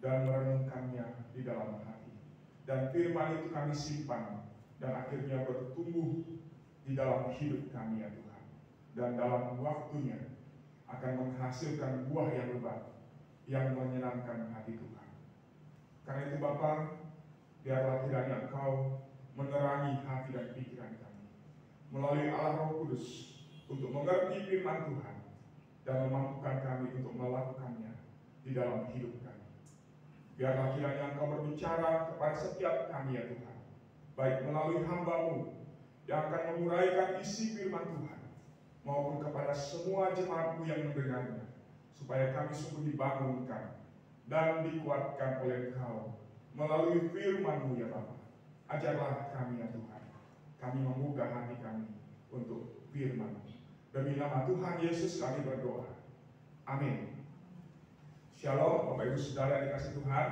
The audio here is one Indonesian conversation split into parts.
dan merenungkannya di dalam hati. Dan firman itu kami simpan dan akhirnya bertumbuh di dalam hidup kami ya Tuhan. Dan dalam waktunya akan menghasilkan buah yang lebat yang menyenangkan hati Tuhan. Karena itu Bapa, biarlah kiranya Engkau menerangi hati dan pikiran kami melalui Allah Roh Kudus untuk mengerti firman Tuhan dan memampukan kami untuk melakukannya di dalam hidup kami. Biarlah kiranya Engkau berbicara kepada setiap kami ya Tuhan, baik melalui hamba-Mu yang akan menguraikan isi firman Tuhan, maupun kepada semua jemaat-Mu yang mendengarnya, supaya kami sungguh dibangunkan dan dikuatkan oleh Engkau melalui firman-Mu ya Bapa. Ajarlah kami ya Tuhan, kami membuka hati kami untuk firman-Mu. Demi nama Tuhan Yesus kami berdoa. Amin. Shalom Bapak Ibu Saudara yang dikasih Tuhan.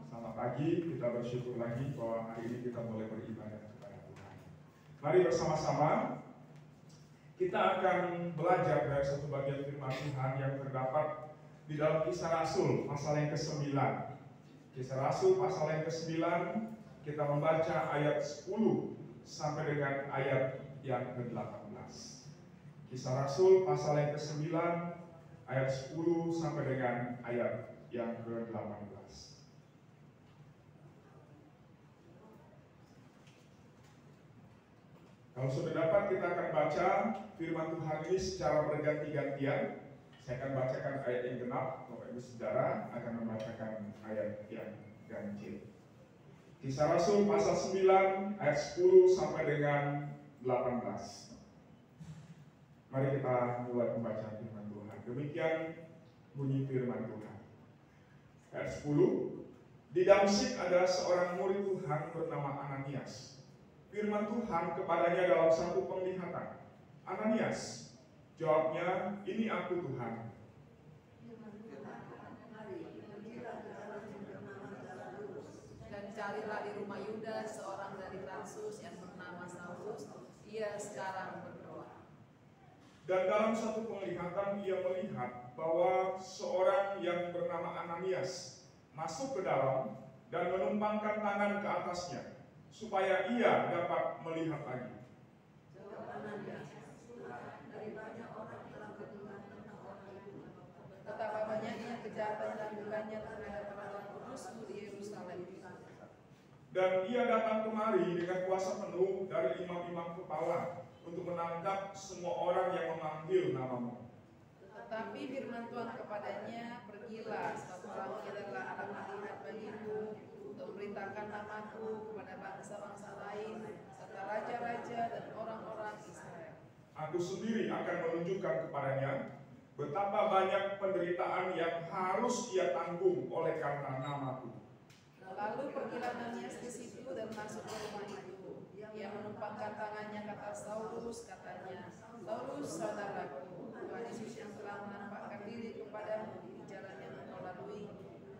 Selamat pagi, kita bersyukur lagi bahwa hari ini kita boleh beribadah kepada Tuhan. Mari bersama-sama kita akan belajar dari satu bagian firman Tuhan yang terdapat di dalam Kisah Rasul pasal yang ke-9. Kisah Rasul pasal yang ke-9, kita membaca ayat 10 sampai dengan ayat yang ke-18. Kisah Rasul pasal yang ke-9 ayat 10 sampai dengan ayat yang ke-18. Kalau sudah dapat, kita akan baca firman Tuhan ini secara berganti-gantian. Saya akan bacakan ayat yang genap, Bapak Ibu Saudara akan membacakan ayat yang ganjil. Kisah Rasul pasal 9 ayat 10 sampai dengan 18. Mari kita mulai membaca firman Tuhan. Demikian bunyi firman Tuhan. Ayat 10. Di Damsyik ada seorang murid Tuhan bernama Ananias. Firman Tuhan kepadanya dalam satu penglihatan. Ananias, jawabnya, ini aku Tuhan. Dan carilah di rumah Yudas seorang dari Tarsus yang bernama Saulus. Ia sekarang berdoa. Dan dalam satu penglihatan ia melihat bahwa seorang yang bernama Ananias masuk ke dalam dan menumpangkan tangan ke atasnya supaya ia dapat melihat lagi. Betapa banyaknya kejahatan dan dilakukannya terhadap orang kudus di Yerusalem. Dan ia datang kemari dengan kuasa penuh dari imam-imam kepala untuk menangkap semua orang yang memanggil namamu. Tetapi firman Tuhan kepadanya, pergilah, satu orang adalah anak melihat bagimu untuk memberitakan namaku kepada bangsa-bangsa lain, serta raja-raja dan orang-orang Israel. Aku sendiri akan menunjukkan kepadanya betapa banyak penderitaan yang harus ia tanggung oleh karena namaku. Lalu pergilah Ananias ke situ dan masuk ke rumah itu. Ia menumpangkan tangannya ke atas Saulus, katanya, Saulus saudaraku, Tuhan Yesus yang telah menampakkan diri kepadamu di jalan yang engkau lalui,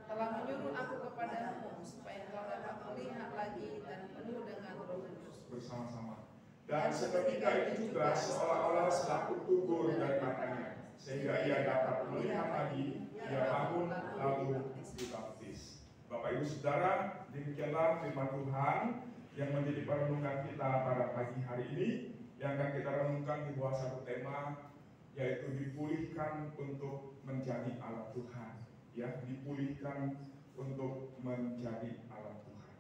telah menyuruh aku kepadamu supaya engkau dapat melihat lagi dan penuh dengan Roh Kudus. Bersama-sama. Dan seketika itu juga seolah-olah selaput gugur dari matanya, sehingga ia dapat melihat lagi. Ia bangun lalu dibaptis. Bapak Ibu Saudara, demikianlah firman Tuhan yang menjadi perenungan kita pada pagi hari ini, yang akan kita renungkan di bawah satu tema, yaitu dipulihkan untuk menjadi alat Tuhan. Ya, dipulihkan untuk menjadi alat Tuhan.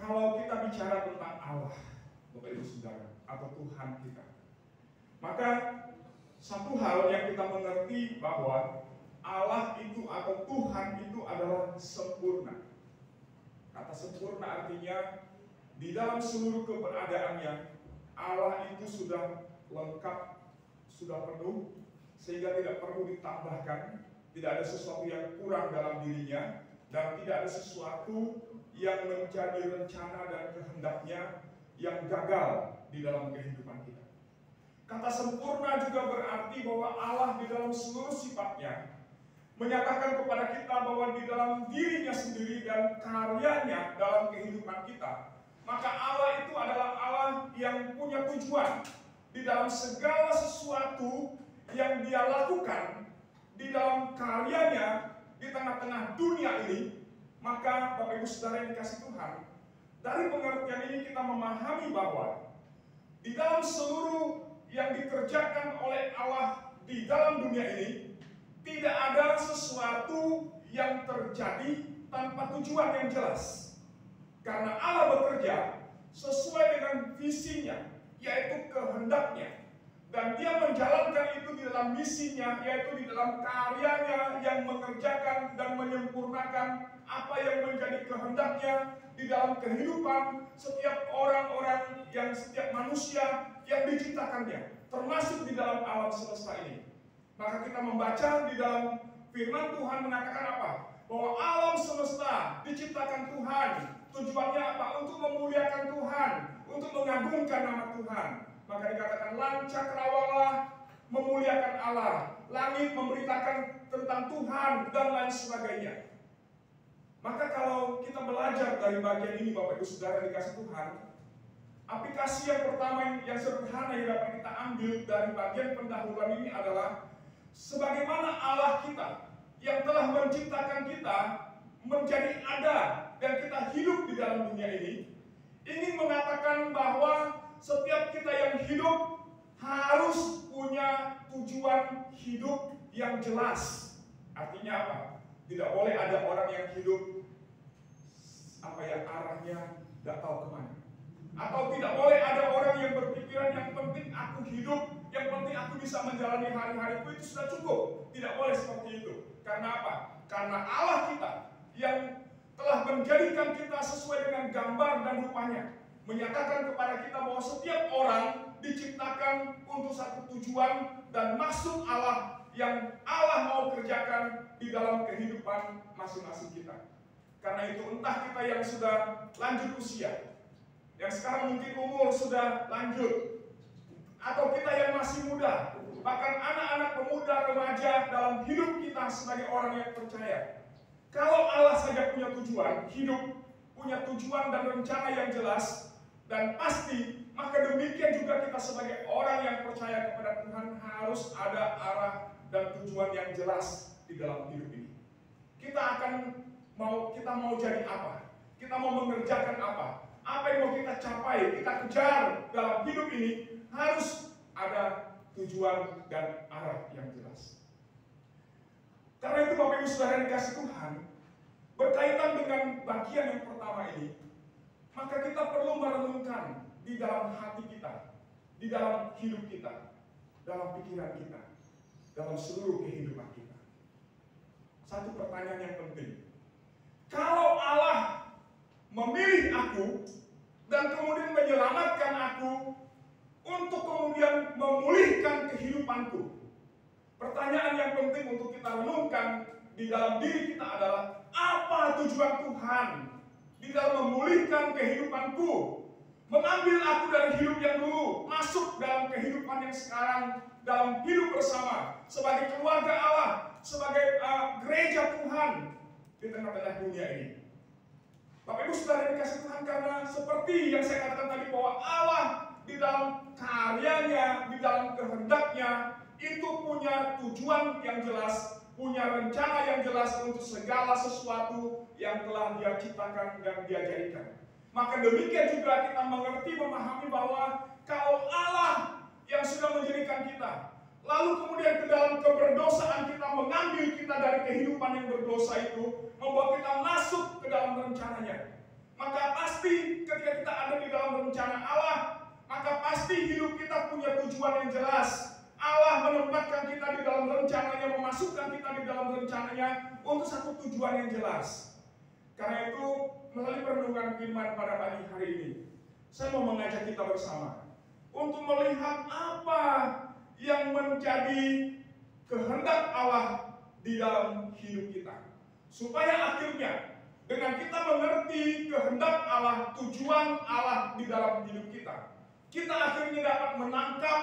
Kalau kita bicara tentang Allah, Bapak Ibu Saudara, atau Tuhan kita, maka satu hal yang kita mengerti bahwa Allah itu atau Tuhan itu adalah sempurna. Kata sempurna artinya di dalam seluruh keberadaannya Allah itu sudah lengkap, sudah penuh, sehingga tidak perlu ditambahkan, tidak ada sesuatu yang kurang dalam dirinya, dan tidak ada sesuatu yang menjadi rencana dan kehendaknya yang gagal di dalam kehidupan kita. Kata sempurna juga berarti bahwa Allah di dalam seluruh sifatnya menyatakan kepada kita bahwa di dalam dirinya sendiri dan karyanya dalam kehidupan kita, maka Allah itu adalah Allah yang punya tujuan di dalam segala sesuatu yang Dia lakukan. di dalam karyanya di tengah-tengah dunia ini, maka Bapak Ibu Saudara yang dikasih Tuhan, dari pengertian ini kita memahami bahwa di dalam seluruh yang dikerjakan oleh Allah di dalam dunia ini, tidak ada sesuatu yang terjadi tanpa tujuan yang jelas. Karena Allah bekerja sesuai dengan visinya, yaitu kehendaknya. Dan dia menjalankan itu di dalam misinya, yaitu di dalam karyanya yang mengerjakan dan menyempurnakan apa yang menjadi kehendaknya di dalam kehidupan setiap orang-orang yang setiap manusia yang diciptakannya, termasuk di dalam alam semesta ini. Maka kita membaca di dalam firman Tuhan mengatakan apa? Bahwa alam semesta diciptakan Tuhan. Tujuannya apa? Untuk memuliakan Tuhan, untuk mengagungkan nama Tuhan. Maka dikatakan lancakrawanglah memuliakan Allah, langit memberitakan tentang Tuhan dan lain sebagainya. Maka kalau kita belajar dari bagian ini Bapak Ibu Saudara dikasih Tuhan, aplikasi yang pertama yang sederhana yang dapat kita ambil dari bagian pendahuluan ini adalah sebagaimana Allah kita yang telah menciptakan kita menjadi ada dan kita hidup di dalam dunia ini, ingin mengatakan bahwa setiap kita yang hidup harus punya tujuan hidup yang jelas. Artinya apa? Tidak boleh ada orang yang hidup arahnya tidak tahu kemana. Atau tidak boleh ada orang yang berpikiran yang penting aku hidup, yang penting aku bisa menjalani hari-hariku itu sudah cukup. Tidak boleh seperti itu. Karena apa? Karena Allah kita yang telah menjadikan kita sesuai dengan gambar dan rupanya, menyatakan kepada kita bahwa setiap orang diciptakan untuk satu tujuan dan maksud Allah yang Allah mau kerjakan di dalam kehidupan masing-masing kita. Karena itu entah kita yang sudah lanjut usia, yang sekarang mungkin umur sudah lanjut, atau kita yang masih muda, bahkan anak-anak pemuda remaja dalam hidup kita sebagai orang yang percaya. Kalau Allah saja punya tujuan hidup, punya tujuan dan rencana yang jelas dan pasti, maka demikian juga kita sebagai orang yang percaya kepada Tuhan harus ada arah dan tujuan yang jelas di dalam hidup ini. Kita mau jadi apa? Kita mau mengerjakan apa? Apa yang mau kita capai, kita kejar dalam hidup ini harus ada tujuan dan arah yang jelas. Karena itu Bapak Ibu Saudara yang dikasih Tuhan, berkaitan dengan bagian yang pertama ini, maka kita perlu merenungkan di dalam hati kita, di dalam hidup kita, dalam pikiran kita, dalam seluruh kehidupan kita. Satu pertanyaan yang penting. Kalau Allah memilih aku dan kemudian menyelamatkan aku untuk kemudian memulihkan kehidupanku, pertanyaan yang penting untuk kita renungkan di dalam diri kita adalah, apa tujuan Tuhan di dalam memulihkan kehidupanku, mengambil aku dari hidup yang dulu, masuk dalam kehidupan yang sekarang, dalam hidup bersama, sebagai keluarga Allah, sebagai gereja Tuhan di tengah-tengah dunia ini. Bapak Ibu Saudara yang dikasih Tuhan, karena seperti yang saya katakan tadi bahwa Allah di dalam karyanya, di dalam kehendaknya, itu punya tujuan yang jelas, punya rencana yang jelas untuk segala sesuatu yang telah Dia ciptakan dan Dia jadikan. Maka demikian juga kita mengerti, memahami bahwa kalau Allah yang sudah menjadikan kita, lalu kemudian ke dalam keberdosaan kita mengambil kita dari kehidupan yang berdosa itu, membawa kita masuk ke dalam rencananya, maka pasti ketika kita ada di dalam rencana Allah, maka pasti hidup kita punya tujuan yang jelas. Allah menempatkan kita di dalam rencananya, memasukkan kita di dalam rencananya untuk satu tujuan yang jelas. Karena itu, melalui perenungan firman pada pagi hari ini, saya mau mengajak kita bersama untuk melihat apa yang menjadi kehendak Allah di dalam hidup kita. Supaya akhirnya dengan kita mengerti kehendak Allah, tujuan Allah di dalam hidup kita, kita akhirnya dapat menangkap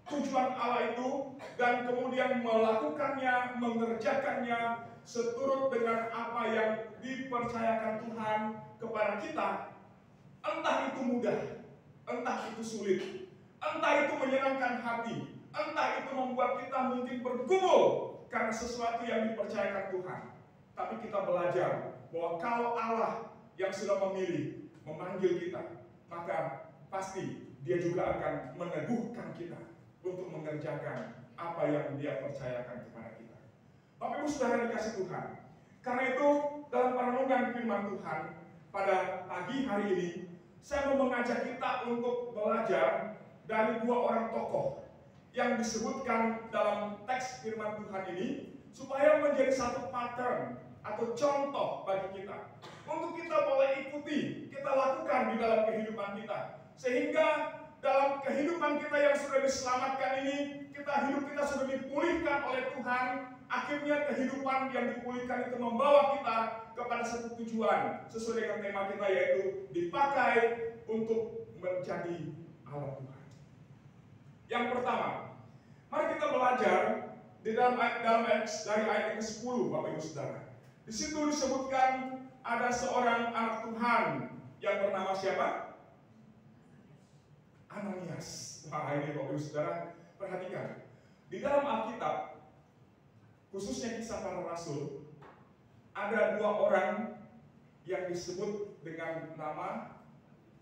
tujuan Allah itu dan kemudian melakukannya, mengerjakannya seturut dengan apa yang dipercayakan Tuhan kepada kita. Entah itu mudah, entah itu sulit, entah itu menyenangkan hati, entah itu membuat kita mungkin bergumul, karena sesuatu yang dipercayakan Tuhan. Tapi kita belajar bahwa kalau Allah yang sudah memilih, memanggil kita, maka pasti Dia juga akan meneguhkan kita untuk mengerjakan apa yang Dia percayakan kepada kita. Bapak Ibu Saudara dikasih Tuhan. Karena itu dalam perenungan firman Tuhan pada pagi hari ini, saya mau mengajak kita untuk belajar dari dua orang tokoh yang disebutkan dalam teks firman Tuhan ini, supaya menjadi satu pattern atau contoh bagi kita, untuk kita boleh ikuti, kita lakukan di dalam kehidupan kita, sehingga dalam kehidupan kita yang sudah diselamatkan ini, hidup kita sudah dipulihkan oleh Tuhan. Akhirnya kehidupan yang dipulihkan itu membawa kita kepada satu tujuan sesuai dengan tema kita, yaitu dipakai untuk menjadi alat Tuhan. Yang pertama, mari kita belajar di dalam ayat dari ayat yang ke-10, Bapak Ibu Saudara. Di situ disebutkan ada seorang anak Tuhan yang bernama siapa? Ananias. Wah, ini Bapak Ibu Saudara, perhatikan. Di dalam Alkitab, khususnya Kisah Para Rasul, ada dua orang yang disebut dengan nama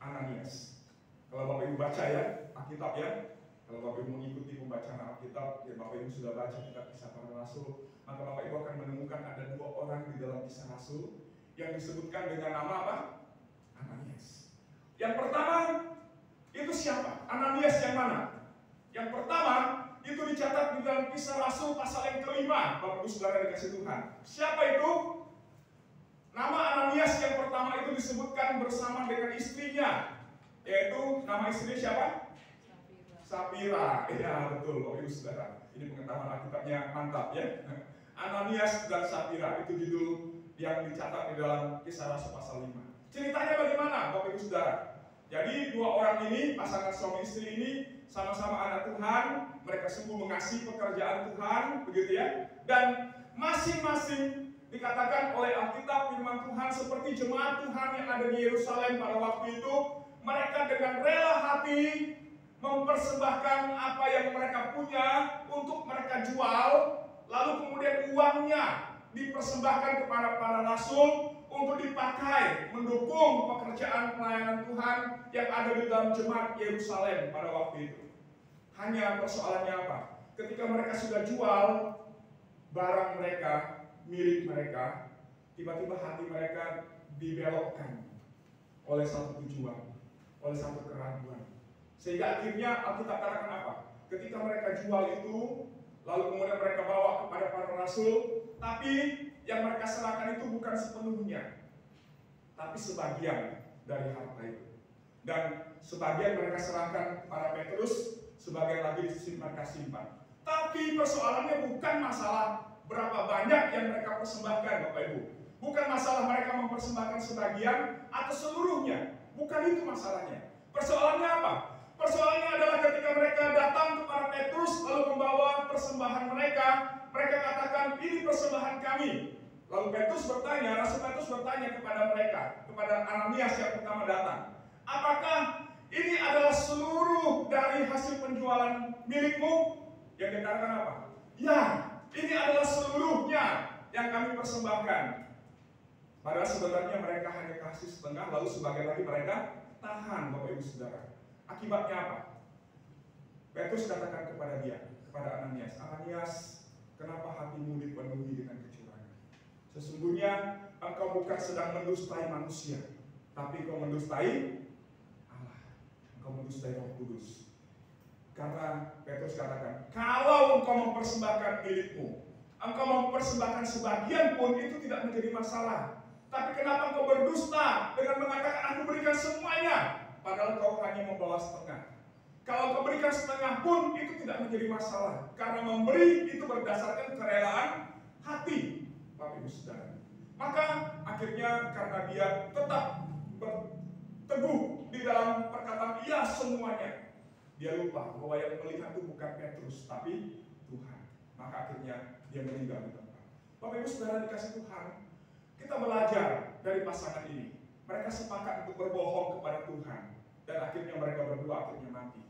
Ananias. Kalau Bapak Ibu baca ya, Alkitab ya, kalau Bapak Ibu mengikuti pembacaan Alkitab, ya Bapak Ibu sudah baca kitab Kisah Para Rasul, maka Bapak Ibu akan menemukan ada dua orang di dalam Kisah Rasul yang disebutkan dengan nama apa? Ananias. Yang pertama, itu siapa? Ananias yang mana? Yang pertama, itu dicatat di dalam Kisah Rasul pasal yang kelima, Bapak Ibu Saudara dikasih Tuhan. Siapa itu? Nama Ananias yang pertama itu disebutkan bersama dengan istrinya, yaitu nama istrinya siapa? Sapira. Ya betul Bapak Ibu Saudara. Ini pengetahuan Alkitabnya mantap ya. Ananias dan Sapira itu judul yang dicatat di dalam Kisah Rasul pasal 5. Ceritanya bagaimana Bapak Ibu Saudara? Jadi dua orang ini, pasangan suami istri ini, sama-sama anak Tuhan, mereka sungguh mengasihi pekerjaan Tuhan, begitu ya. Dan masing-masing dikatakan oleh Alkitab firman Tuhan seperti jemaat Tuhan yang ada di Yerusalem pada waktu itu, mereka dengan rela hati mempersembahkan apa yang mereka punya untuk mereka jual, lalu kemudian uangnya dipersembahkan kepada para rasul untuk dipakai mendukung pekerjaan pelayanan Tuhan yang ada di dalam jemaat Yerusalem pada waktu itu. Hanya persoalannya apa? Ketika mereka sudah jual barang mereka, milik mereka, tiba-tiba hati mereka dibelokkan oleh satu tujuan, oleh satu keraguan. Sehingga akhirnya Alkitab katakan apa? Ketika mereka jual itu, lalu kemudian mereka bawa kepada para rasul, tapi yang mereka serahkan itu bukan sepenuhnya, tapi sebagian dari harta itu. Dan sebagian mereka serahkan pada Petrus, sebagian lagi disimpan. Tapi persoalannya bukan masalah berapa banyak yang mereka persembahkan, Bapak Ibu. Bukan masalah mereka mempersembahkan sebagian atau seluruhnya. Bukan itu masalahnya. Persoalannya apa? Persoalannya adalah ketika mereka datang kepada Petrus lalu membawa persembahan mereka, mereka katakan, ini persembahan kami. Lalu Petrus bertanya, Rasul Petrus bertanya kepada mereka, kepada Ananias yang pertama datang, apakah ini adalah seluruh dari hasil penjualan milikmu? Yang dikatakan apa? Ya, ini adalah seluruhnya yang kami persembahkan. Padahal sebenarnya mereka hanya kasih setengah, lalu sebagian lagi mereka tahan, Bapak Ibu Saudara. Akibatnya apa? Petrus katakan kepada dia, kepada Ananias, Ananias, kenapa hatimu dipenuhi dengan kecurangan? Sesungguhnya engkau bukan sedang mendustai manusia, tapi engkau mendustai Allah. Engkau mendustai Roh Kudus. Karena Petrus katakan, kalau engkau mempersembahkan milikmu, engkau mempersembahkan sebagian pun itu tidak menjadi masalah. Tapi kenapa engkau berdusta dengan mengatakan aku berikan semuanya, padahal kau hanya membawa setengah? Kalau kau berikan setengah pun itu tidak menjadi masalah, karena memberi itu berdasarkan kerelaan hati, Bapak Ibu Saudara. Maka akhirnya karena dia tetap teguh di dalam perkataan iya semuanya, dia lupa bahwa yang melihat itu bukan Petrus tapi Tuhan. Maka akhirnya dia meninggal di tempat. Bapak Ibu Saudara dikasih Tuhan, kita belajar dari pasangan ini. Mereka sepakat untuk berbohong kepada Tuhan, dan akhirnya mereka berdua akhirnya mati.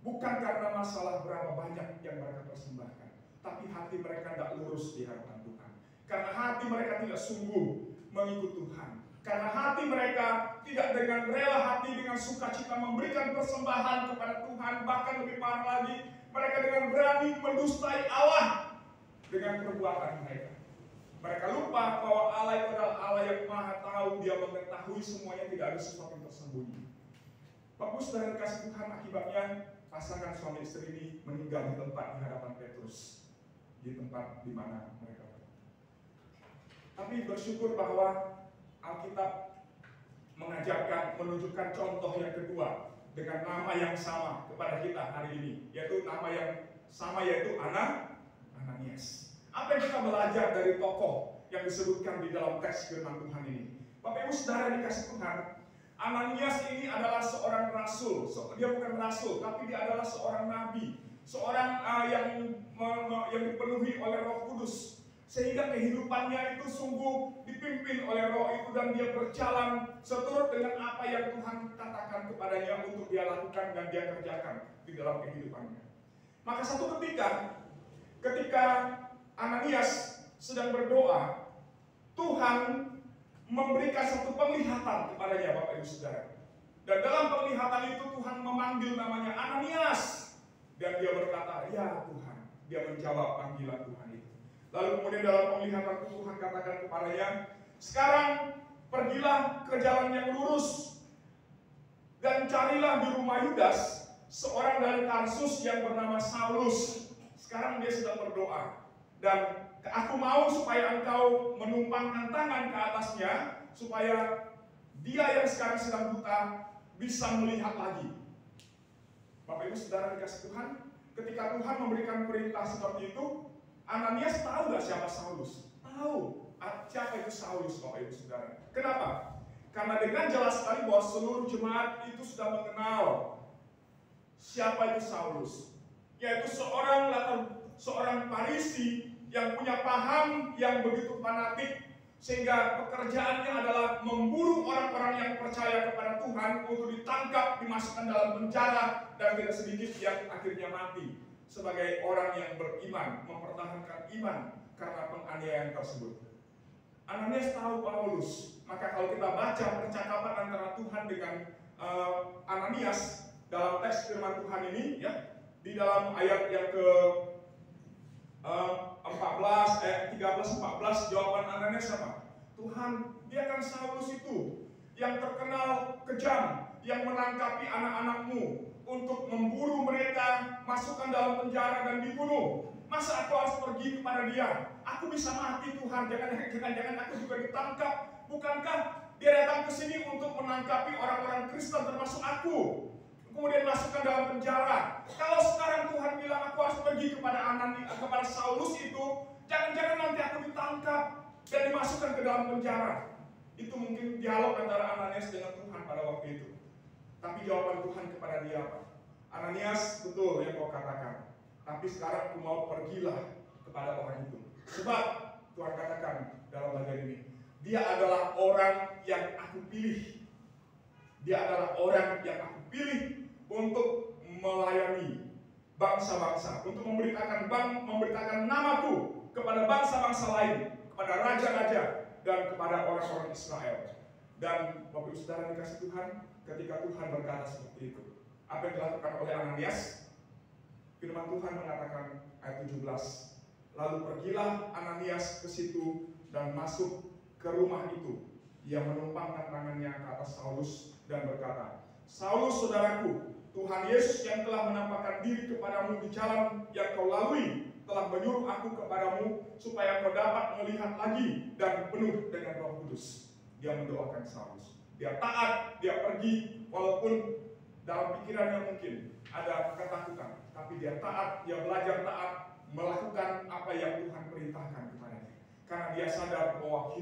Bukan karena masalah berapa banyak yang mereka persembahkan, tapi hati mereka tidak lurus di hadapan Tuhan. Karena hati mereka tidak sungguh mengikut Tuhan. Karena hati mereka tidak dengan rela hati, dengan sukacita memberikan persembahan kepada Tuhan. Bahkan lebih parah lagi, mereka dengan berani mendustai Allah dengan perbuatan mereka. Mereka lupa bahwa Allah itu adalah Allah yang maha tahu. Dia mengetahui semuanya, tidak ada sesuatu yang tersembunyi. Bapak Saudara kasih Tuhan, akibatnya pasangan suami istri ini meninggal di tempat di hadapan Petrus, di tempat di mana mereka berada. Tapi bersyukur bahwa Alkitab mengajarkan, menunjukkan contoh yang kedua dengan nama yang sama kepada kita hari ini, yaitu nama yang sama, yaitu Ananias. Apa yang kita belajar dari tokoh yang disebutkan di dalam teks firman Tuhan ini? Bapak Ibu Saudara dikasih Tuhan, Ananias ini adalah seorang rasul. Dia bukan rasul, tapi dia adalah seorang nabi, seorang yang dipenuhi oleh Roh Kudus. Sehingga kehidupannya itu sungguh dipimpin oleh roh itu, dan dia berjalan seturut dengan apa yang Tuhan katakan kepadanya untuk dia lakukan dan dia kerjakan di dalam kehidupannya. Maka satu ketika Ananias sedang berdoa, Tuhan memberikan satu penglihatan kepadanya, Bapak Ibu Saudara. Dan dalam penglihatan itu Tuhan memanggil namanya Ananias, dan dia berkata, "Ya Tuhan." Dia menjawab panggilan Tuhan itu. Lalu kemudian dalam penglihatan itu Tuhan katakan kepadanya, "Sekarang pergilah ke jalan yang lurus dan carilah di rumah Yudas seorang dari Tarsus yang bernama Saulus." Sekarang dia sedang berdoa, dan aku mau supaya engkau menumpangkan tangan ke atasnya, supaya dia yang sekarang sedang buta bisa melihat lagi. Bapak Ibu Saudara dikasih Tuhan, ketika Tuhan memberikan perintah seperti itu, Ananias tahu gak siapa Saulus? Tahu siapa itu Saulus, Bapak Ibu Saudara. Kenapa? Karena dengan jelas sekali bahwa seluruh jemaat itu sudah mengenal siapa itu Saulus, yaitu seorang Farisi yang punya paham yang begitu fanatik, sehingga pekerjaannya adalah memburu orang-orang yang percaya kepada Tuhan untuk ditangkap, dimasukkan dalam penjara, dan tidak sedikit yang akhirnya mati sebagai orang yang beriman, mempertahankan iman karena penganiayaan tersebut. Ananias tahu Paulus. Maka kalau kita baca percakapan antara Tuhan dengan Ananias dalam teks firman Tuhan ini, ya, di dalam ayat yang ke 13-14, jawaban Ananias apa? "Tuhan, dia kan Saulus itu yang terkenal kejam, yang menangkapi anak-anakmu untuk memburu mereka, masukkan dalam penjara dan dibunuh. Masa aku harus pergi kepada dia? Aku bisa mati, Tuhan. Jangan aku juga ditangkap. Bukankah dia datang ke sini untuk menangkapi orang-orang Kristen termasuk aku, kemudian masukkan dalam penjara? Kalau sekarang Tuhan bilang aku harus pergi kepada Saulus itu, jangan-jangan nanti aku ditangkap dan dimasukkan ke dalam penjara." Itu mungkin dialog antara Ananias dengan Tuhan pada waktu itu. Tapi jawaban Tuhan kepada dia apa? "Ananias, betul yang kau katakan. Tapi sekarang aku mau pergilah kepada orang itu. Sebab," Tuhan katakan dalam bagian ini, "dia adalah orang yang aku pilih. Dia adalah orang yang aku pilih untuk melayani bangsa-bangsa, untuk memberitakan namaku kepada bangsa-bangsa lain, kepada raja-raja, dan kepada orang-orang Israel." Dan Bapak Ibu Saudara dikasih Tuhan, ketika Tuhan berkata seperti itu, apa yang dilakukan oleh Ananias? Firman Tuhan mengatakan ayat 17, "Lalu pergilah Ananias ke situ dan masuk ke rumah itu. Ia menumpangkan tangannya ke atas Saulus dan berkata, 'Saulus saudaraku, Tuhan Yesus yang telah menampakkan diri kepadamu di jalan yang kau lalui telah menyuruh aku kepadamu supaya kau dapat melihat lagi dan penuh dengan Roh Kudus.'" Dia mendoakan Saulus. Dia taat, dia pergi, walaupun dalam pikirannya mungkin ada ketakutan, tapi dia taat, dia belajar taat, melakukan apa yang Tuhan perintahkan kepadanya. Karena dia sadar bahwa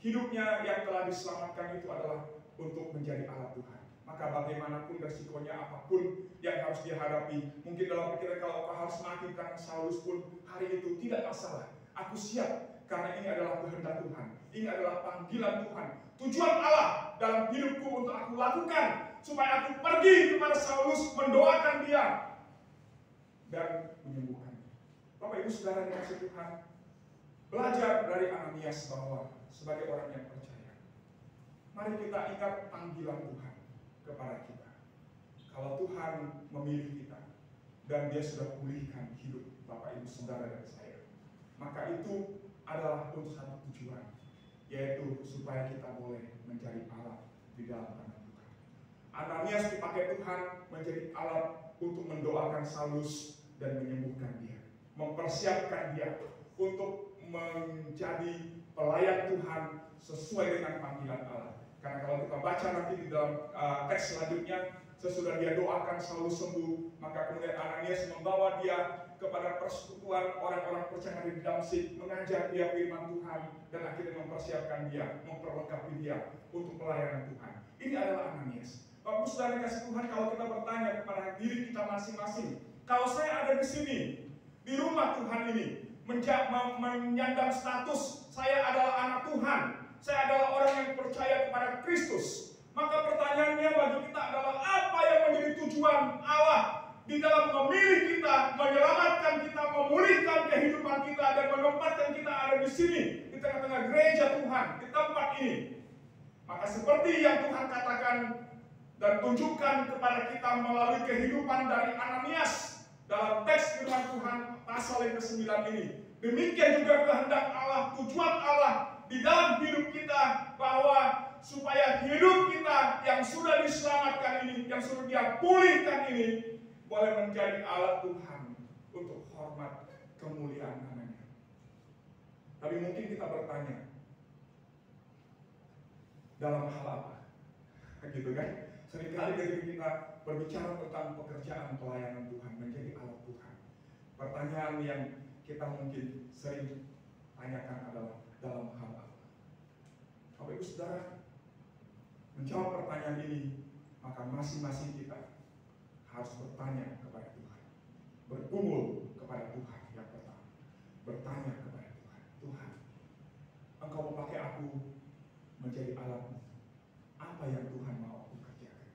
hidupnya yang telah diselamatkan itu adalah untuk menjadi alat Tuhan. Maka bagaimanapun resikonya, apapun yang harus dia hadapi, mungkin dalam pikiran kalau kau harus mati karena Saulus pun, hari itu tidak masalah. Aku siap, karena ini adalah kehendak Tuhan. Ini adalah panggilan Tuhan. Tujuan Allah dalam hidupku untuk aku lakukan, supaya aku pergi kepada Saulus, mendoakan dia dan menyembuhkannya. Bapak Ibu Saudara yang dikasihi Tuhan, belajar dari Ananias bahwa sebagai orang yang percaya, mari kita ingat panggilan Tuhan kepada kita. Kalau Tuhan memilih kita dan Dia sudah pulihkan hidup Bapak Ibu Saudara dan saya, maka itu adalah untuk satu tujuan, yaitu supaya kita boleh menjadi alat di dalam tangan Tuhan. Ananias dipakai Tuhan menjadi alat untuk mendoakan Saulus dan menyembuhkan dia, mempersiapkan dia untuk menjadi pelayan Tuhan sesuai dengan panggilan Allah. Karena kalau kita baca nanti di dalam teks selanjutnya, sesudah dia doakan Saulus sembuh, maka kemudian Ananias membawa dia kepada persekutuan orang-orang percaya di Damsyik, mengajar dia firman Tuhan, dan akhirnya mempersiapkan dia, memperlengkapi dia untuk pelayanan Tuhan. Ini adalah Ananias. Bapak Saudara kasih Tuhan, kalau kita bertanya kepada diri kita masing-masing, kalau saya ada di sini, di rumah Tuhan ini, menyandang status saya adalah anak Tuhan, saya adalah orang yang percaya kepada Kristus, maka pertanyaannya bagi kita adalah apa yang menjadi tujuan Allah di dalam memilih kita, menyelamatkan kita, memulihkan kehidupan kita, dan menempatkan kita ada di sini, di tengah-tengah gereja Tuhan, di tempat ini. Maka seperti yang Tuhan katakan dan tunjukkan kepada kita melalui kehidupan dari Ananias dalam teks firman Tuhan pasal yang ke-9 ini, demikian juga kehendak Allah, tujuan Allah di dalam hidup kita, bahwa supaya hidup kita yang sudah diselamatkan ini, yang sudah Dia pulihkan ini, boleh menjadi alat Tuhan untuk hormat kemuliaan namanya. Tapi mungkin kita bertanya, dalam hal apa? Gitu kan? Seringkali ketika kita berbicara tentang pekerjaan pelayanan Tuhan, menjadi alat Tuhan, pertanyaan yang kita mungkin sering tanyakan adalah dalam hal apa? Bapak Ibu Saudara, menjawab pertanyaan ini, maka masing-masing kita harus bertanya kepada Tuhan, bergumul kepada Tuhan yang pertama, bertanya kepada Tuhan, Tuhan, Engkau memakai aku menjadi alat-Mu, apa yang Tuhan mau aku kerjakan?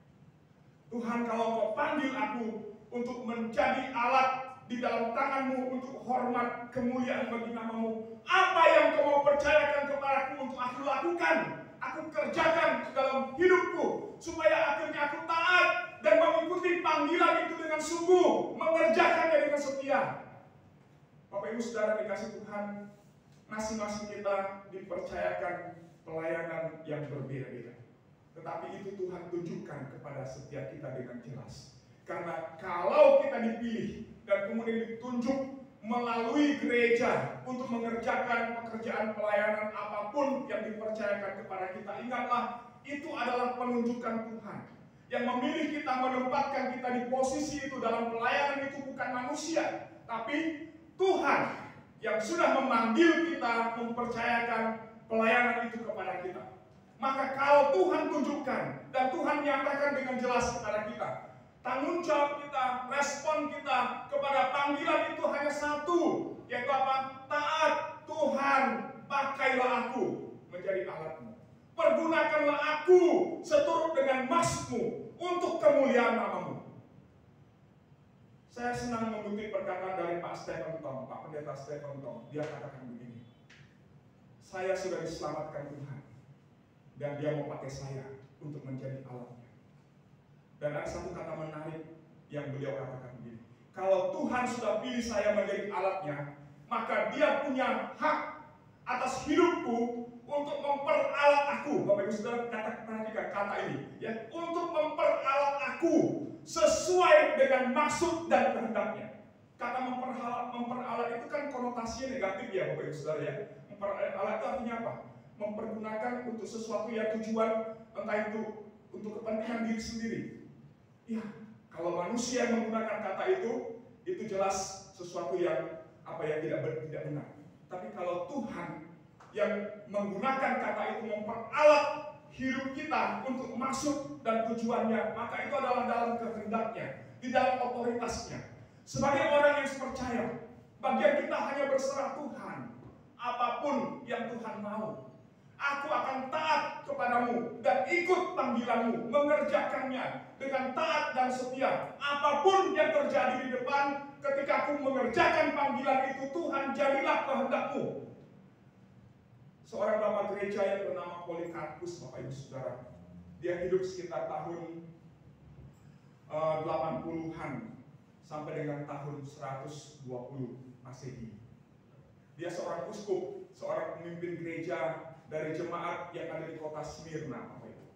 Tuhan, kalau Engkau panggil aku untuk menjadi alat di dalam tangan-Mu untuk hormat kemuliaan bagi nama-Mu, apa yang Engkau mau percayakan kepadaku untuk aku lakukan, aku kerjakan dalam hidupku, supaya akhirnya aku taat dan mengikuti panggilan itu dengan sungguh, mengerjakannya dengan setia. Bapak Ibu Saudara dikasih Tuhan, masing-masing kita dipercayakan pelayanan yang berbeda-beda. Tetapi itu Tuhan tunjukkan kepada setiap kita dengan jelas. Karena kalau kita dipilih dan kemudian ditunjuk melalui gereja untuk mengerjakan pekerjaan pelayanan apapun yang dipercayakan kepada kita, ingatlah itu adalah penunjukan Tuhan. Yang memilih kita, menempatkan kita di posisi itu dalam pelayanan itu bukan manusia, tapi Tuhan yang sudah memanggil kita, mempercayakan pelayanan itu kepada kita. Maka kalau Tuhan tunjukkan dan Tuhan menyampaikan dengan jelas kepada kita, tanggung jawab kita, respon kita kepada panggilan itu hanya satu, yaitu apa? Taat. Tuhan, pakailah aku menjadi alat-Mu. Pergunakanlah aku seturut dengan maksud-Mu untuk kemuliaan nama-Mu. Saya senang mengutip perkataan dari Pak Stephen Tong, Pak Pendeta Stephen Tong. Dia katakan begini, saya sudah diselamatkan Tuhan, dan Dia mau pakai saya untuk menjadi alatnya. Dan ada satu kata menarik yang beliau katakan begini, kalau Tuhan sudah pilih saya menjadi alatnya, maka Dia punya hak atas hidupku untuk memperalat aku. Bapak Ibu Saudara perhatikan kata ini, ya, untuk memperalat aku sesuai dengan maksud dan kehendaknya. Kata memperalat itu kan konotasinya negatif ya Bapak Ibu Saudara ya. Memperalat itu artinya apa? Mempergunakan untuk sesuatu yang tujuan, entah itu untuk kepentingan diri sendiri. Ya, kalau manusia menggunakan kata itu jelas sesuatu yang tidak benar. Tapi kalau Tuhan yang menggunakan kata itu memperalat hidup kita untuk maksud dan tujuannya, maka itu adalah dalam kehendaknya, di dalam otoritasnya. Sebagai orang yang percaya, bagian kita hanya berserah Tuhan, apapun yang Tuhan mau. Aku akan taat kepadamu dan ikut panggilanmu, mengerjakannya dengan taat dan setia. Apapun yang terjadi di depan, ketika aku mengerjakan panggilan itu, Tuhan, jadilah kehendak-Mu. Seorang bapak gereja yang bernama Polikarpus, Bapak Ibu Saudara, dia hidup sekitar tahun 80-an sampai dengan tahun 120 Masehi. Dia seorang uskup, seorang pemimpin gereja dari jemaat yang ada di kota Smyrna, Bapak Ibu.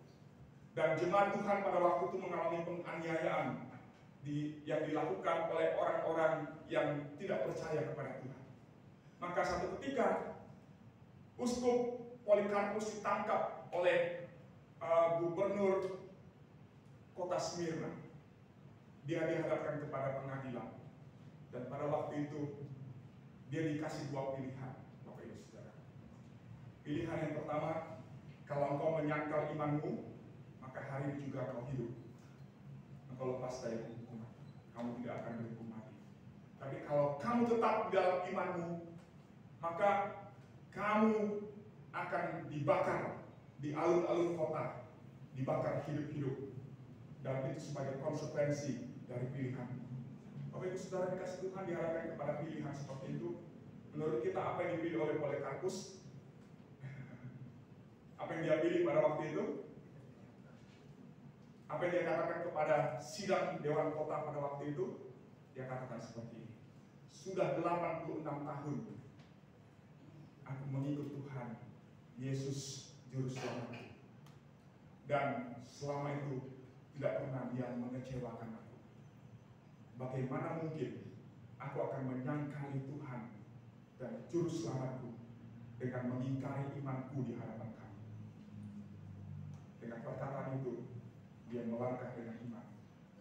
Dan jemaat Tuhan pada waktu itu mengalami penganiayaan yang dilakukan oleh orang-orang yang tidak percaya kepada Tuhan. Maka satu ketika uskup Polikarpus ditangkap oleh gubernur kota Smyrna. Dia dihadapkan kepada pengadilan. Dan pada waktu itu dia dikasih dua pilihan, Bapak Ibu Saudara. Pilihan yang pertama, kalau engkau menyangkal imanmu, maka hari ini juga kau hidup. Engkau lepas dari hukuman, kamu tidak akan dihukum mati. Tapi kalau kamu tetap di dalam imanmu, maka kamu akan dibakar di alun-alun kota, dibakar hidup-hidup. Dan itu sebagai konsekuensi dari pilihan. Bapak Ibu Saudara dikasih Tuhan diharapkan kepada pilihan seperti itu. Menurut kita apa yang dipilih oleh Polikarpus? Apa yang dia pilih pada waktu itu? Apa yang dia katakan kepada sidang Dewan Kota pada waktu itu? Dia katakan seperti ini. Sudah 86 tahun aku mengikut Tuhan Yesus Juru Selamat. Dan selama itu tidak pernah dia mengecewakan aku. Bagaimana mungkin aku akan menyangkali Tuhan dan Juru Selamatku dengan mengingkari imanku di hadapan kamu. Dengan perkataan itu, dia melangkah dengan iman.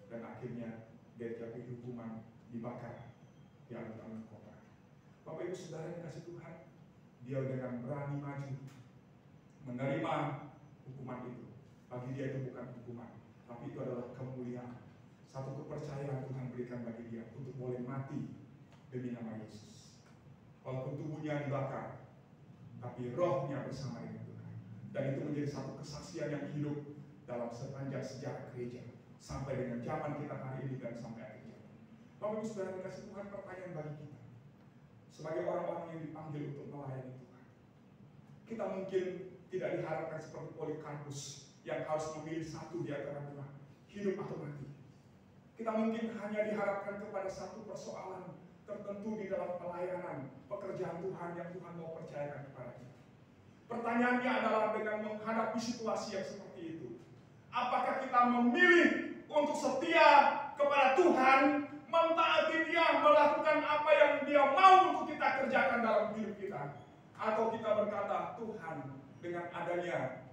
Dan akhirnya dia jatuh hukuman, dibakar di alun-alun kota. Bapak Ibu Saudara yang kasih Tuhan, dia dengan berani maju menerima hukuman itu. Bagi dia itu bukan hukuman, tapi itu adalah kemuliaan. Satu kepercayaan Tuhan berikan bagi dia untuk boleh mati demi nama Yesus. Walaupun tubuhnya dibakar, tapi rohnya bersama dengan Tuhan. Dan itu menjadi satu kesaksian yang hidup dalam sepanjang sejarah gereja sampai dengan zaman kita hari ini dan sampai akhir zaman. Bapak Ibu Saudara dikasih Tuhan, pertanyaan bagi kita sebagai orang-orang yang dipanggil untuk melayani Tuhan. Kita mungkin tidak diharapkan seperti Polikarpus yang harus memilih satu di antara dua, hidup atau mati. Kita mungkin hanya diharapkan kepada satu persoalan tertentu di dalam pelayanan, pekerjaan Tuhan yang Tuhan mau percayakan kepada kita. Pertanyaannya adalah dengan menghadapi situasi yang seperti itu, apakah kita memilih untuk setia kepada Tuhan, mentaati Dia, melakukan apa yang Dia mau untuk kita kerjakan dalam hidup kita, atau kita berkata, Tuhan, dengan adanya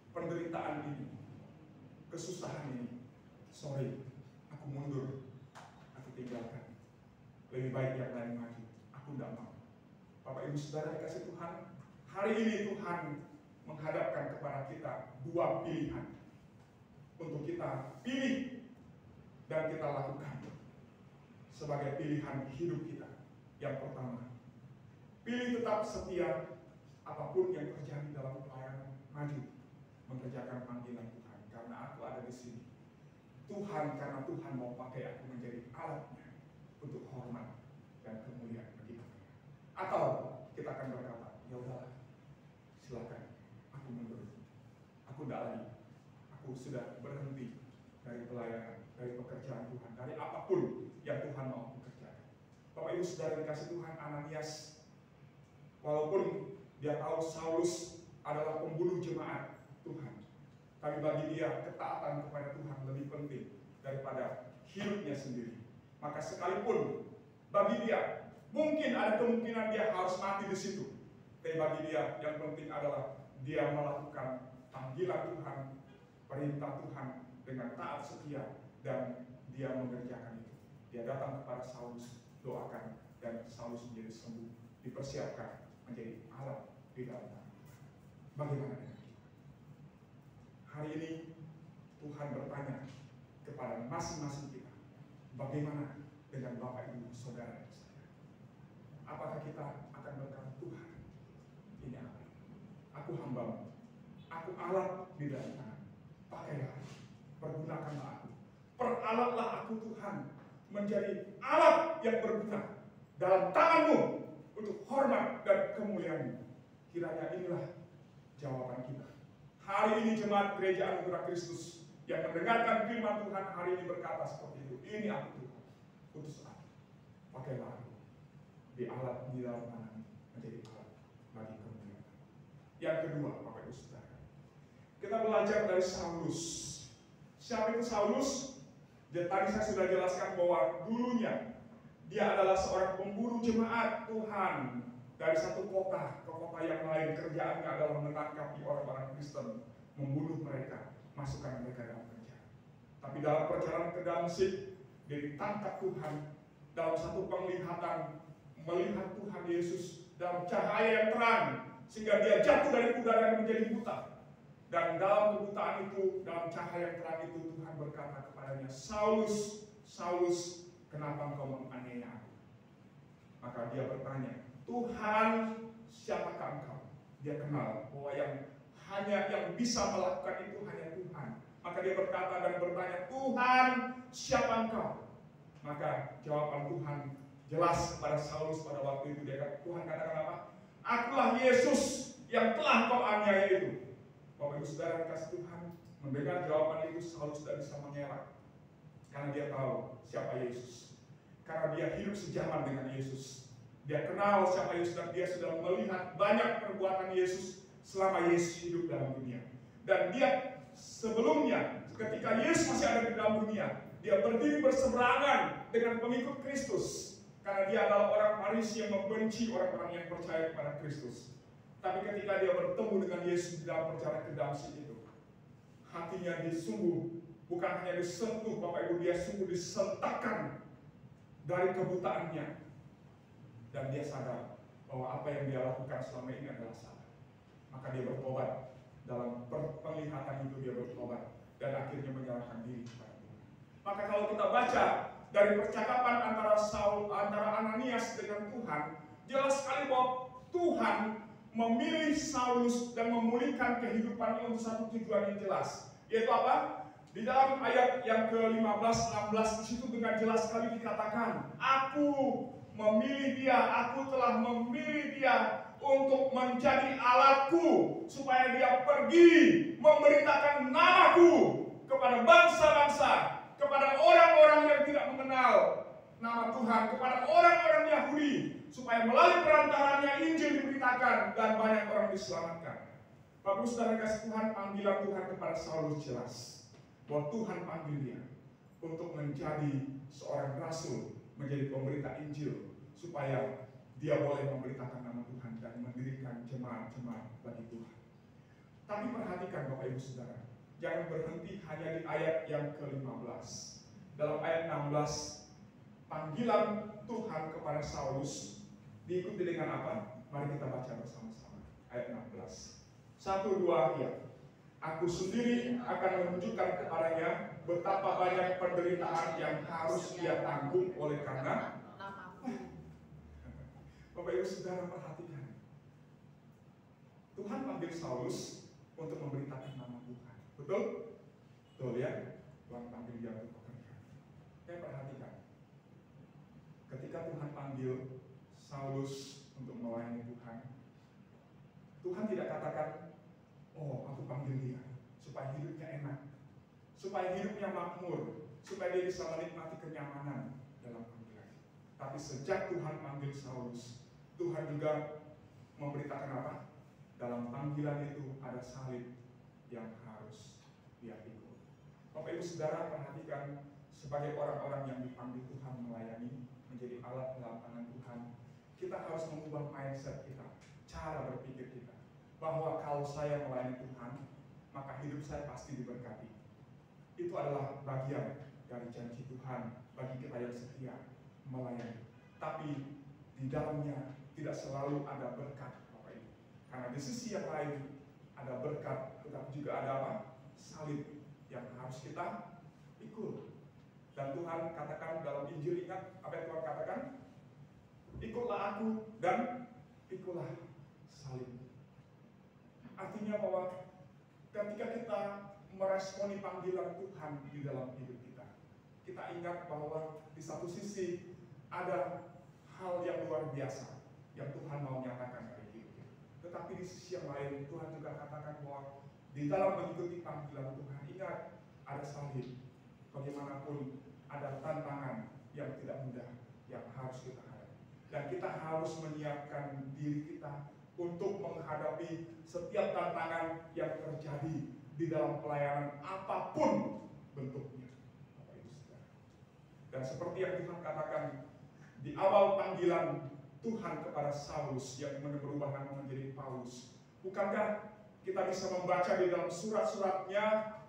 penderitaan ini, kesusahan ini, sorry, aku mundur, aku tinggalkan. Lebih baik yang lain maju, aku tidak mau. Bapak Ibu Saudara dikasih Tuhan, hari ini Tuhan menghadapkan kepada kita dua pilihan untuk kita pilih dan kita lakukan sebagai pilihan hidup kita. Yang pertama, pilih tetap setia apapun yang terjadi dalam pelayanan, maju mengerjakan panggilan Tuhan karena aku ada di sini. Tuhan, karena Tuhan mau pakai aku menjadi alatnya untuk hormat dan kemuliaan bagi Tuhan. Atau kita akan berkata, ya udahlah, silakan, aku mundur, aku tidak lagi, aku sudah berhenti dari pelayanan, dari pekerjaan Tuhan, dari apapun yang Tuhan mau aku kerjakan. Bapak Ibu Saudara dikasih Tuhan, Ananias, walaupun dia tahu Saulus adalah pembunuh jemaat Tuhan, tapi bagi dia ketaatan kepada Tuhan lebih penting daripada hidupnya sendiri. Maka sekalipun bagi dia mungkin ada kemungkinan dia harus mati di situ, tapi bagi dia yang penting adalah dia melakukan panggilan Tuhan, perintah Tuhan dengan taat setia, dan dia mengerjakan itu. Dia datang kepada Saulus, doakan, dan Saulus menjadi sembuh, dipersiapkan menjadi alat di dalam Tuhan. Bagaimana dengan kita? Hari ini Tuhan bertanya kepada masing-masing kita, bagaimana dengan Bapak Ibu Saudara dan saya? Apakah kita akan berkata, Tuhan, ini apa? aku hambamu, aku alat di dalam tangan. Pakailah, pergunakanlah aku. Peralatlah aku Tuhan menjadi alat yang berguna dalam tanganmu untuk hormat dan kemuliaan-Mu. Kiranya inilah jawaban kita. Hari ini jemaat Gereja Anugerah Kristus yang mendengarkan firman Tuhan hari ini berkata seperti itu. Ini aku Tuhan, utus aku. Pakailah aku di alat di dalam tangan menjadi alat bagi kemuliaan. Yang kedua, Bapak Ibu Saudara, kita belajar dari Saulus. Siapa itu Saulus? Tadi saya sudah jelaskan bahwa dulunya dia adalah seorang pemburu jemaat Tuhan dari satu kota ke kota yang lain. Kerjaannya adalah menangkapi orang-orang Kristen, membunuh mereka, masukkan mereka dalam penjara. Tapi dalam perjalanan ke Damsyik, dia ditangkap Tuhan dalam satu penglihatan, melihat Tuhan Yesus dalam cahaya yang terang, sehingga dia jatuh dari kuda dan menjadi buta. Dan dalam kebutaan itu, dalam cahaya yang terang itu, Tuhan berkata kepadanya, Saulus, Saulus, kenapa engkau menganiaya aku? Maka dia bertanya, Tuhan, siapakah engkau? Dia kenal bahwa yang bisa melakukan itu hanya Tuhan. Maka dia berkata dan bertanya, Tuhan, siapa engkau? Maka jawaban Tuhan jelas kepada Saulus pada waktu itu. Tuhan katakan apa? Akulah Yesus yang telah kau aniaya itu. Bapak Ibu Saudara kasih Tuhan, mendengar jawaban itu Saulus tidak bisa mengelak. Karena dia tahu siapa Yesus. Karena dia hidup sejaman dengan Yesus. Dia kenal siapa Yesus dan dia sudah melihat banyak perbuatan Yesus selama Yesus hidup dalam dunia. Dan dia sebelumnya, ketika Yesus masih ada di dalam dunia, dia berdiri berseberangan dengan pengikut Kristus. Karena dia adalah orang Farisi yang membenci orang-orang yang percaya kepada Kristus. Tapi ketika dia bertemu dengan Yesus di dalam perjalanan ke Damsyik itu, hatinya disungguh, bukan hanya disentuh Bapak Ibu, dia sungguh disentakkan dari kebutaannya. Dan dia sadar bahwa apa yang dia lakukan selama ini adalah salah. Maka dia bertobat. Dalam penglihatan itu dia bertobat dan akhirnya menyerahkan diri kepada Tuhan. Maka kalau kita baca dari percakapan antara Ananias dengan Tuhan, jelas sekali bahwa Tuhan memilih Saulus dan memulihkan kehidupannya untuk satu tujuan yang jelas. Yaitu apa? Di dalam ayat yang ke-15-16 di situ dengan jelas sekali dikatakan, aku memilih dia, aku telah memilih dia untuk menjadi alatku, supaya dia pergi memberitakan namaku kepada bangsa-bangsa, kepada orang-orang yang tidak mengenal nama Tuhan, kepada orang-orang Yahudi, supaya melalui perantaranya Injil diberitakan dan banyak orang diselamatkan. Bapak Ibu Saudara kasih Tuhan, panggilan Tuhan kepada Saulus jelas bahwa Tuhan panggil dia untuk menjadi seorang rasul, menjadi pemberita Injil, supaya dia boleh memberitakan nama Tuhan dan mendirikan jemaat-jemaat bagi Tuhan. Tapi perhatikan Bapak Ibu Saudara, jangan berhenti hanya di ayat yang ke-15. Dalam ayat 16, panggilan Tuhan kepada Saulus diikuti dengan apa? Mari kita baca bersama-sama. Ayat 16. 1, 2, ya. Aku sendiri akan menunjukkan kepadanya betapa banyak penderitaan yang harus ia tanggung oleh karena Bapak Ibu Saudara perhatikan. Tuhan panggil Saulus untuk memberitakan nama Tuhan. Betul? Betul ya? Tuhan panggil dia untuk bekerja. Saya perhatikan. Ketika Tuhan panggil Saulus untuk melayani Tuhan, Tuhan tidak katakan, oh aku panggil dia supaya hidupnya enak, supaya hidupnya makmur, supaya dia bisa menikmati kenyamanan dalam panggilan. Tapi sejak Tuhan panggil Saulus, Tuhan juga memberitakan apa? Dalam panggilan itu ada salib yang harus dia pikul. Bapak Ibu Saudara perhatikan, sebagai orang-orang yang dipanggil Tuhan melayani, menjadi alat dalam tangan Tuhan, kita harus mengubah mindset kita, cara berpikir kita, bahwa kalau saya melayani Tuhan, maka hidup saya pasti diberkati. Itu adalah bagian dari janji Tuhan bagi kita yang setia melayani. Tapi di dalamnya tidak selalu ada berkat, Bapak Ibu. Karena di sisi yang lain ada berkat, tetapi juga ada apa? Salib yang harus kita pikul. Dan Tuhan katakan dalam Injil, ingat apa yang Tuhan katakan? Ikutlah aku dan pikulah salib. artinya bahwa ketika kita meresponi panggilan Tuhan di dalam hidup kita, kita ingat bahwa di satu sisi ada hal yang luar biasa yang Tuhan mau nyatakan dari hidup kita. Tetapi di sisi yang lain, Tuhan juga katakan bahwa di dalam mengikuti panggilan Tuhan, ingat ada salib. Bagaimanapun ada tantangan yang tidak mudah yang harus kita hadapi. Dan kita harus menyiapkan diri kita untuk menghadapi setiap tantangan yang terjadi di dalam pelayanan apapun bentuknya. Bapak Ibu Saudara. Dan seperti yang Tuhan katakan di awal panggilan Tuhan kepada Saulus yang berubah nama menjadi Paulus. Bukankah kita bisa membaca di dalam surat-suratnya,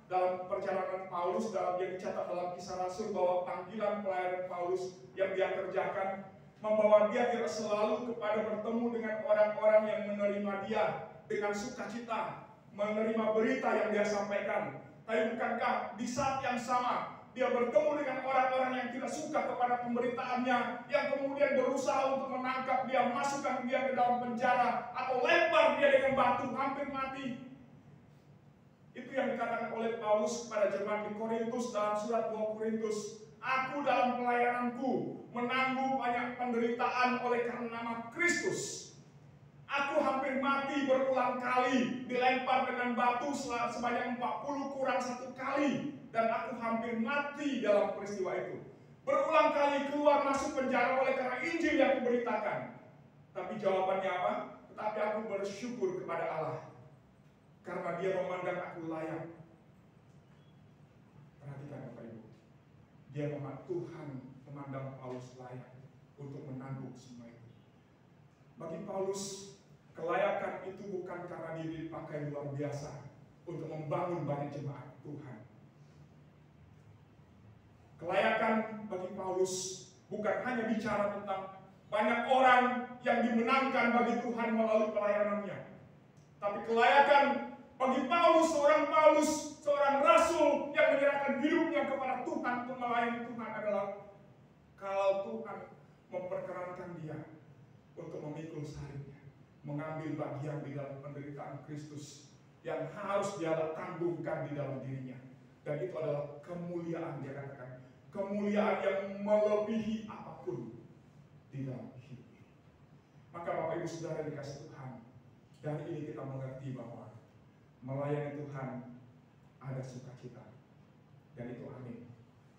dalam perjalanan Paulus, dalam yang dicatat dalam Kisah Rasul, bahwa panggilan pelayanan Paulus yang dia kerjakan membawa dia tidak selalu kepada bertemu dengan orang-orang yang menerima dia dengan sukacita, menerima berita yang dia sampaikan. Tapi bukankah di saat yang sama dia bertemu dengan orang-orang yang tidak suka kepada pemberitaannya, yang kemudian berusaha untuk menangkap dia, masukkan dia ke dalam penjara, atau lempar dia dengan batu hampir mati. Itu yang dikatakan oleh Paulus kepada jemaat di Korintus dalam surat 2 Korintus. Aku dalam pelayananku menanggung banyak penderitaan oleh karena nama Kristus. Aku hampir mati berulang kali, dilempar dengan batu sebanyak 40 kurang 1 kali. Dan aku hampir mati dalam peristiwa itu. Berulang kali keluar masuk penjara oleh karena Injil yang kuberitakan. Tapi jawabannya apa? Tetapi aku bersyukur kepada Allah, karena dia memandang aku layak. Perhatikan Bapak Ibu. Tuhan memandang Paulus layak untuk menanggung semua itu. Bagi Paulus, kelayakan itu bukan karena dia dipakai luar biasa untuk membangun banyak jemaat Tuhan. Kelayakan bagi Paulus bukan hanya bicara tentang banyak orang yang dimenangkan bagi Tuhan melalui pelayanannya. Tapi kelayakan bagi Paulus, seorang rasul yang menyerahkan hidupnya kepada Tuhan untuk melayani Tuhan adalah kalau Tuhan memperkenankan dia untuk memikul salibnya, mengambil bagian di dalam penderitaan Kristus yang harus dia tanggungkan di dalam dirinya. Dan itu adalah kemuliaan, dia katakan, kemuliaan yang melebihi apapun di dalam hidup ini. Maka Bapak Ibu Saudara dikasih Tuhan, dari ini kita mengerti bahwa melayani Tuhan ada sukacita. Dan itu amin,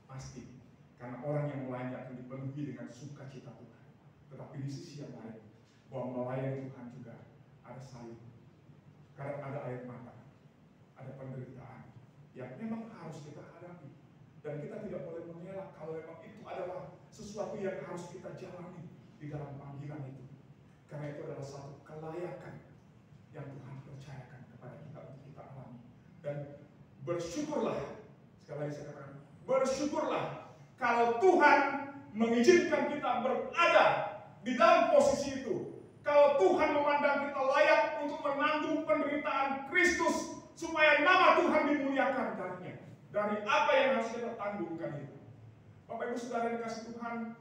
pasti. Karena orang yang melayani akan dipenuhi dengan sukacita Tuhan. Tetapi di sisi yang lain, bahwa melayani Tuhan juga ada salib. Karena ada air mata, ada penderitaan yang memang harus kita hadapi. Dan kita tidak boleh mengelak kalau memang itu adalah sesuatu yang harus kita jalani di dalam panggilan itu. Karena itu adalah satu kelayakan yang Tuhan percayakan kepada kita untuk kita alami. Dan bersyukurlah, sekali lagi saya katakan, bersyukurlah kalau Tuhan mengizinkan kita berada di dalam posisi itu. Kalau Tuhan memandang kita layak untuk menanggung penderitaan Kristus, supaya nama Tuhan dimuliakan darinya. Dari apa yang harus kita tanggungkan itu. Bapak Ibu Saudara dikasih Tuhan,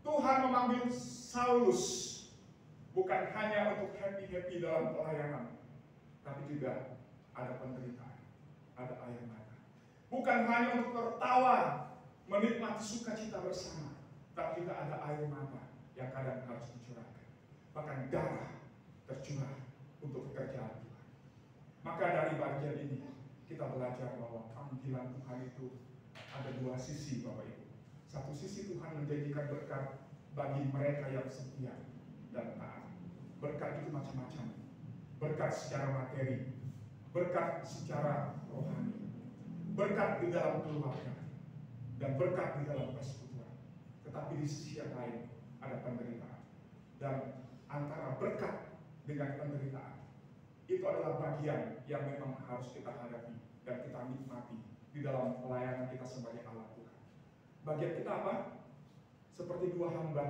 Tuhan memanggil Saulus bukan hanya untuk happy-happy dalam pelayanan, tapi juga ada penderitaan, ada air mata. Bukan hanya untuk tertawa, menikmati sukacita bersama, tapi juga ada air mata yang kadang harus dicurahkan. Bahkan darah tercurah untuk pekerjaan Tuhan. Maka dari bagian ini kita belajar bahwa panggilan Tuhan itu ada dua sisi, Bapak Ibu. Satu sisi Tuhan menjanjikan berkat bagi mereka yang setia dan taat. Berkat itu macam-macam. Berkat secara materi, berkat secara rohani, berkat di dalam keluarga, dan berkat di dalam persekutuan. Tetapi di sisi yang lain ada penderitaan. Dan antara berkat dengan penderitaan itu adalah bagian yang memang harus kita hadapi dan kita nikmati di dalam pelayanan kita sebagai anak Tuhan. Bagian kita apa? Seperti dua hamba